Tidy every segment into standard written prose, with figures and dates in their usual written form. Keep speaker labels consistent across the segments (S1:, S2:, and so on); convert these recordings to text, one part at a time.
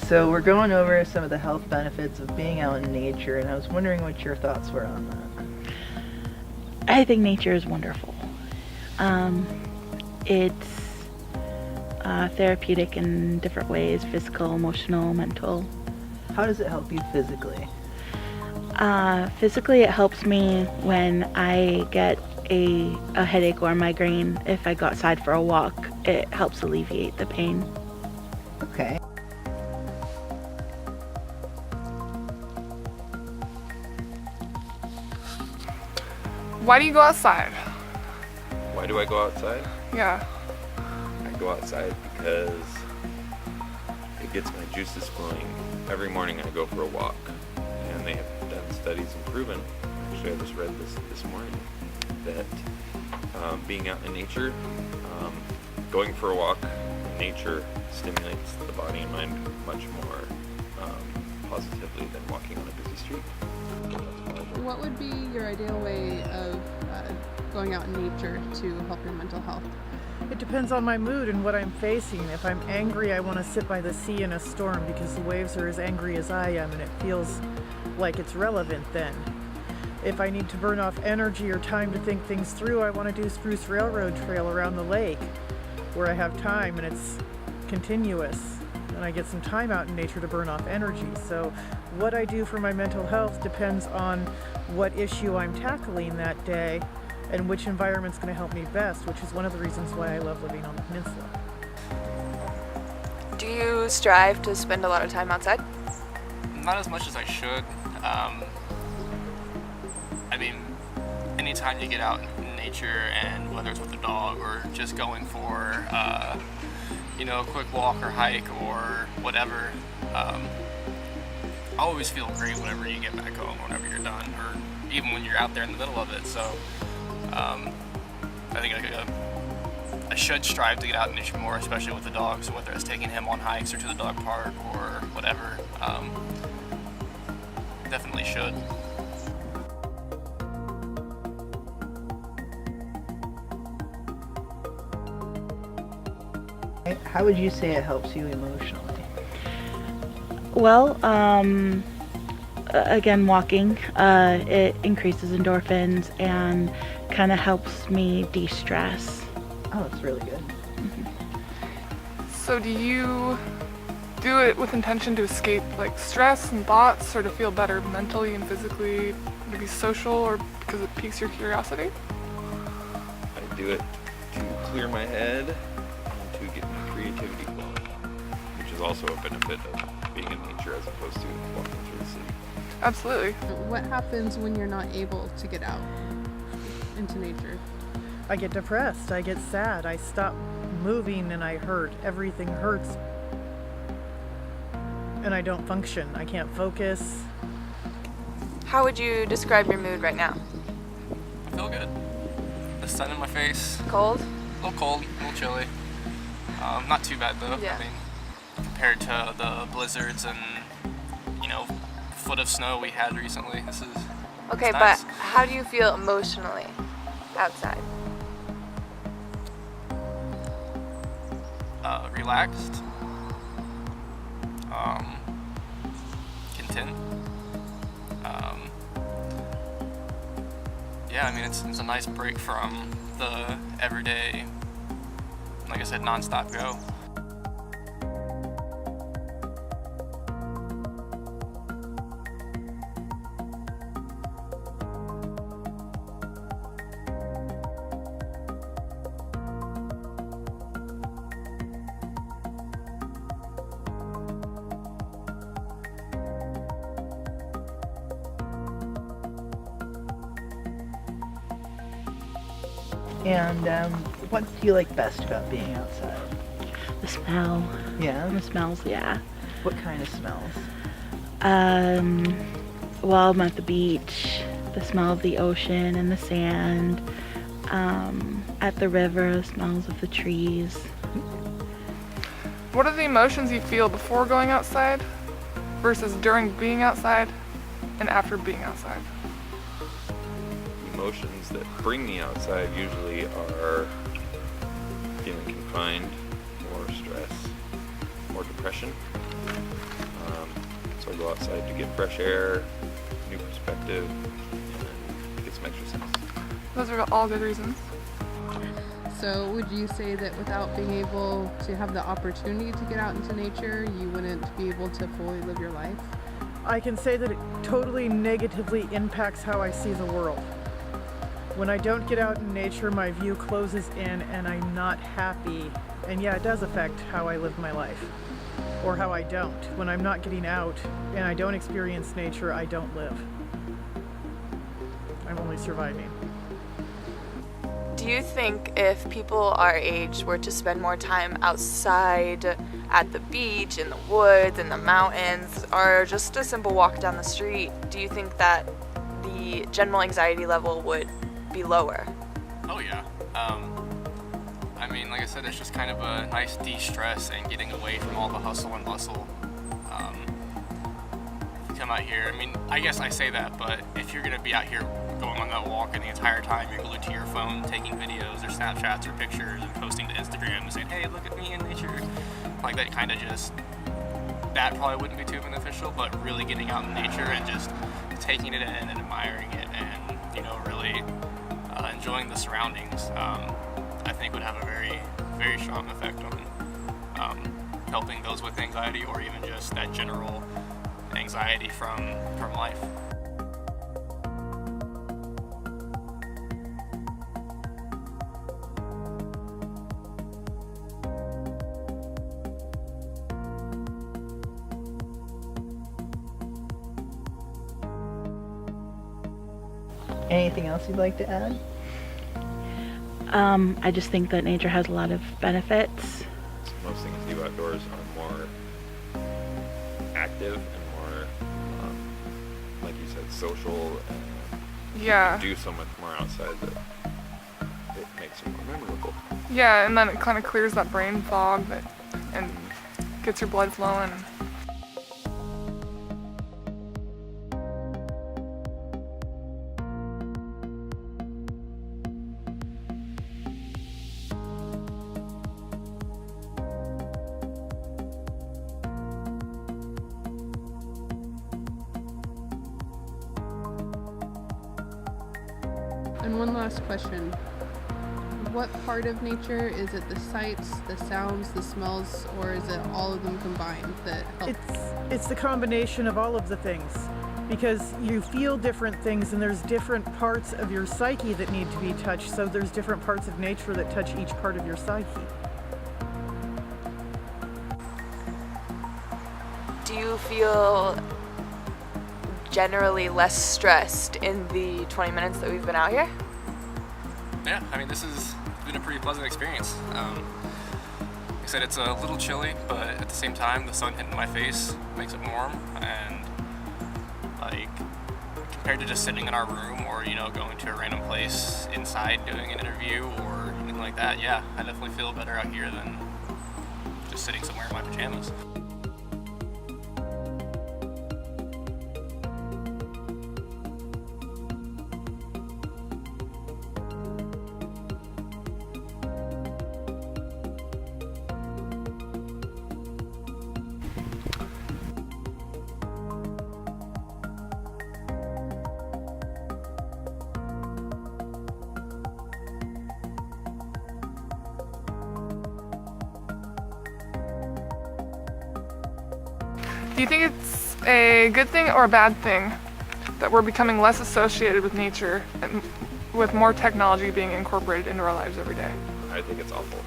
S1: So we're going over some of the health benefits of being out in nature, and I was wondering what your thoughts were on that.
S2: I think nature is wonderful. It's therapeutic in different ways, physical, emotional, mental.
S1: How does it help you physically?
S2: Physically, it helps me when I get a headache or a migraine. If I go outside for a walk, it helps alleviate the pain.
S1: Okay.
S3: Why do you go outside?
S4: Why do I go outside?
S3: Yeah.
S4: I go outside because it gets my juices flowing. Every morning I go for a walk, and they have done studies and proven, actually I just read this morning, that being out in nature, going for a walk in nature stimulates the body and mind much more positively than walking on a busy street.
S5: What would be your ideal way of going out in nature to help your mental health?
S6: It depends on my mood and what I'm facing. If I'm angry, I want to sit by the sea in a storm because the waves are as angry as I am and it feels like it's relevant then. If I need to burn off energy or time to think things through, I want to do Spruce Railroad Trail around the lake where I have time and it's continuous and I get some time out in nature to burn off energy. So what I do for my mental health depends on what issue I'm tackling that day and which environment's going to help me best, which is one of the reasons why I love living on the peninsula.
S7: Do you strive to spend a lot of time outside?
S8: Not as much as I should. I mean, anytime you get out in nature, and whether it's with a dog or just going for, a quick walk or hike or whatever, I always feel great whenever you get back home, whenever you're done, or even when you're out there in the middle of it. So I think I should strive to get out in nature more, especially with the dog. So whether it's taking him on hikes or to the dog park or whatever, definitely should.
S1: How would you say it helps you emotionally?
S2: Well, again, walking, it increases endorphins and kind of helps me de-stress.
S1: Oh, that's really good.
S3: So do you do it with intention to escape like stress and thoughts, or to feel better mentally and physically, maybe social, or because it piques your curiosity?
S4: I do it to clear my head and to get my creativity flowing, which is also a benefit of being in nature as opposed to walking through the city.
S3: Absolutely.
S5: What happens when you're not able to get out into nature?
S6: I get depressed, I get sad, I stop moving and I hurt. Everything hurts. And I don't function. I can't focus.
S7: How would you describe your mood right now?
S8: I feel good. The sun in my face,
S7: Cold?
S8: a little cold, a little chilly. Not too bad though.
S7: Yeah.
S8: I mean, compared to the blizzards and, foot of snow we had recently, this is
S7: Okay,
S8: it's
S7: but
S8: nice.
S7: how do you feel emotionally outside?
S8: Relaxed, content. Yeah, I mean, it's a nice break from the everyday, like I said, non-stop go.
S1: And what do you like best about being outside?
S2: The smell.
S1: Yeah?
S2: The smells, yeah.
S1: What kind of smells?
S2: While I'm at the beach, the smell of the ocean and the sand. At the river, the smells of the trees.
S3: What are the emotions you feel before going outside versus during being outside and after being outside?
S4: Emotions that bring me outside usually are feeling confined, more stress, more depression. go outside to get fresh air, new perspective, and get some exercise.
S3: Those are all good reasons.
S5: So would you say that without being able to have the opportunity to get out into nature, you wouldn't be able to fully live your life?
S6: I can say that it totally negatively impacts how I see the world. When I don't get out in nature, my view closes in and I'm not happy. And yeah, it does affect how I live my life. Or how I don't. When I'm not getting out and I don't experience nature, I don't live. I'm only surviving.
S7: Do you think if people our age were to spend more time outside at the beach, in the woods, in the mountains, or just a simple walk down the street, do you think that the general anxiety level would be lower?
S8: Oh yeah. I mean, like I said, it's just kind of a nice de-stress and getting away from all the hustle and bustle. If you come out here, I mean, I guess I say that, but if you're gonna be out here going on that walk and the entire time you're glued to your phone taking videos or Snapchats or pictures and posting to Instagram and saying, hey, look at me in nature, like that kind of just, that probably wouldn't be too beneficial, but really getting out in nature and just taking it in and admiring it and, you know, really enjoying the surroundings, I think would have a very, very strong effect on helping those with anxiety or even just that general anxiety from life.
S1: Anything else you'd like to add?
S2: I just think that nature has a lot of benefits.
S4: Most things you do outdoors are more active and more, like you said, social, and
S3: Yeah.
S4: you do so much more outside that it makes it more memorable.
S3: Yeah, and then it kind of clears that brain fog and gets your blood flowing.
S5: And one last question. What part of nature, is it the sights, the sounds, the smells, or is it all of them combined that help?
S6: It's the combination of all of the things, because you feel different things and there's different parts of your psyche that need to be touched, so there's different parts of nature that touch each part of your psyche.
S7: Do you feel generally less stressed in the 20 minutes that we've been out here?
S8: Yeah, I mean, this has been a pretty pleasant experience. Like I said, it's a little chilly, but at the same time, the sun hitting my face makes it warm, and like, compared to just sitting in our room or, you know, going to a random place inside doing an interview or anything like that, yeah, I definitely feel better out here than just sitting somewhere in my pajamas.
S3: Do you think it's a good thing or a bad thing that we're becoming less associated with nature and with more technology being incorporated into our lives every day?
S4: I think it's awful.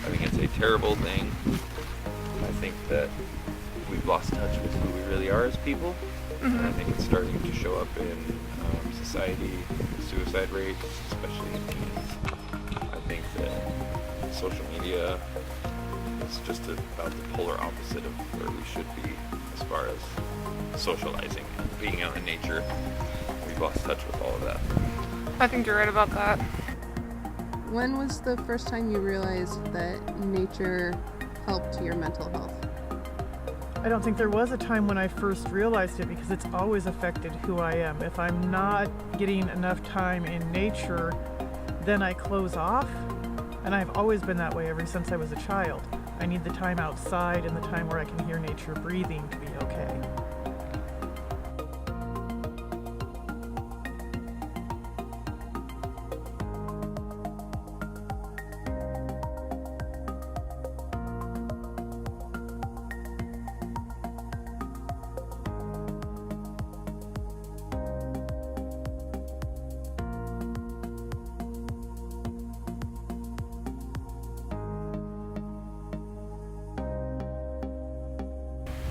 S4: I think it's a terrible thing. I think that we've lost touch with who we really are as people. And I think it's starting to show up in society, suicide rates, especially in teens. I think that social media is just about the polar opposite of where we should be as far as socializing and being out in nature. We've lost touch with all of that.
S3: I think you're right about that.
S5: When was the first time you realized that nature helped your mental health?
S6: I don't think there was a time when I first realized it, because it's always affected who I am. If I'm not getting enough time in nature, then I close off, and I've always been that way ever since I was a child. I need the time outside and the time where I can hear nature breathing to be okay.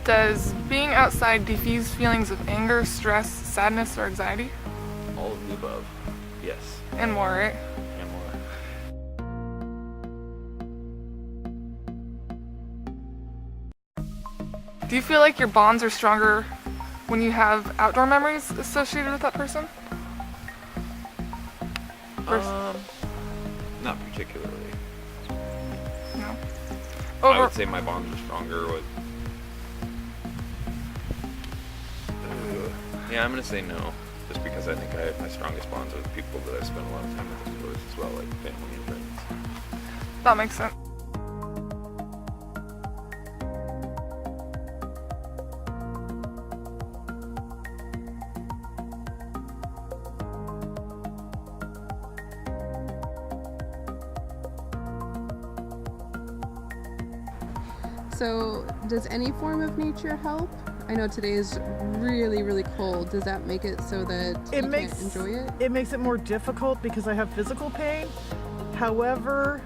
S3: Does being outside diffuse feelings of anger, stress, sadness, or anxiety?
S4: All of the above. Yes.
S3: And more, right?
S4: And more.
S3: Do you feel like your bonds are stronger when you have outdoor memories associated with that person?
S4: Not particularly.
S3: No.
S4: I would say my bonds are stronger with. Yeah, I'm gonna say no, just because I think I have my strongest bonds with people that I've spent a lot of time with outdoors as well, like family and friends.
S3: That makes sense.
S5: So, does any form of nature help? I know today is really, really cold. Does that make it so that you can't enjoy it?
S6: It makes it more difficult because I have physical pain. However,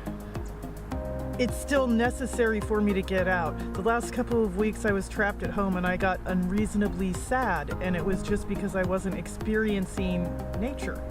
S6: it's still necessary for me to get out. The last couple of weeks I was trapped at home and I got unreasonably sad, and it was just because I wasn't experiencing nature.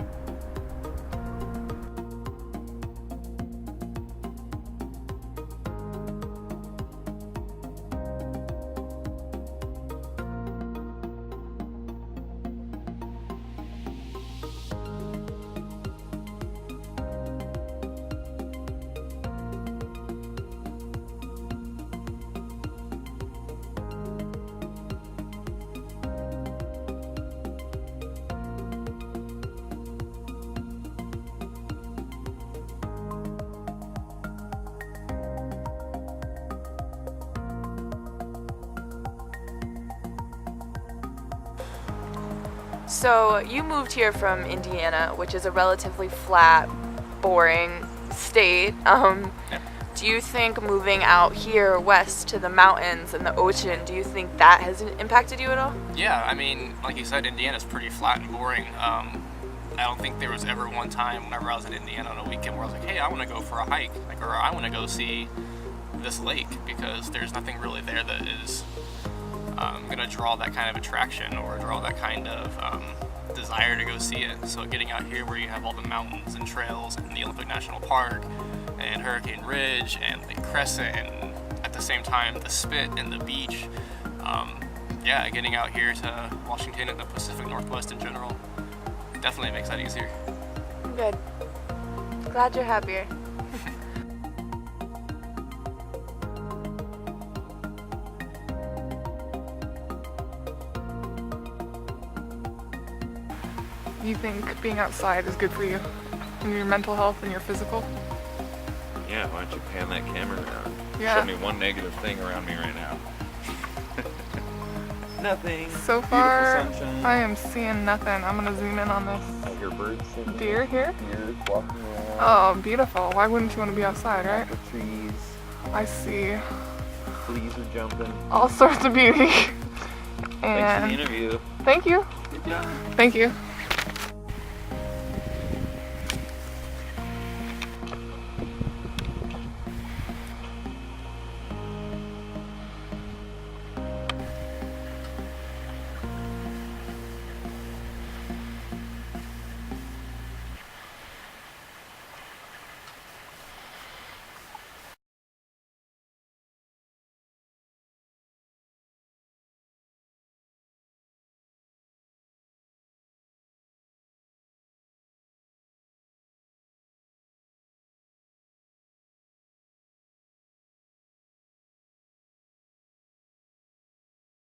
S7: So you moved here from Indiana, which is a relatively flat, boring state. Do you think moving out here west to the mountains and the ocean, do you think that has impacted you at all?
S8: Yeah, I mean, like you said, Indiana's pretty flat and boring. I don't think there was ever one time whenever I was in Indiana on a weekend where I was like, hey, I want to go for a hike, or I want to go see this lake, because there's nothing really there that is going to draw that kind of attraction or draw that kind of desire to go see it. So getting out here where you have all the mountains and trails and the Olympic National Park and Hurricane Ridge and Lake Crescent, and at the same time the Spit and the beach, yeah, getting out here to Washington and the Pacific Northwest in general definitely makes that easier.
S7: Good. Glad you're happier.
S3: You think being outside is good for you? And your mental health and your physical?
S4: Yeah, why don't you pan that camera around?
S3: Yeah.
S4: Show me one negative thing around me right now. Nothing.
S3: So far,
S4: Beautiful sunshine.
S3: I am seeing nothing. I'm gonna zoom in on this.
S4: I hear birds singing.
S3: Deer here?
S4: Deer walking around.
S3: Oh, beautiful. Why wouldn't you want to be outside, right?
S4: The trees.
S3: I see
S4: Fleas are jumping.
S3: all sorts of beauty.
S4: Thanks for
S3: And
S4: the interview.
S3: thank you.
S4: Good job.
S3: Thank you.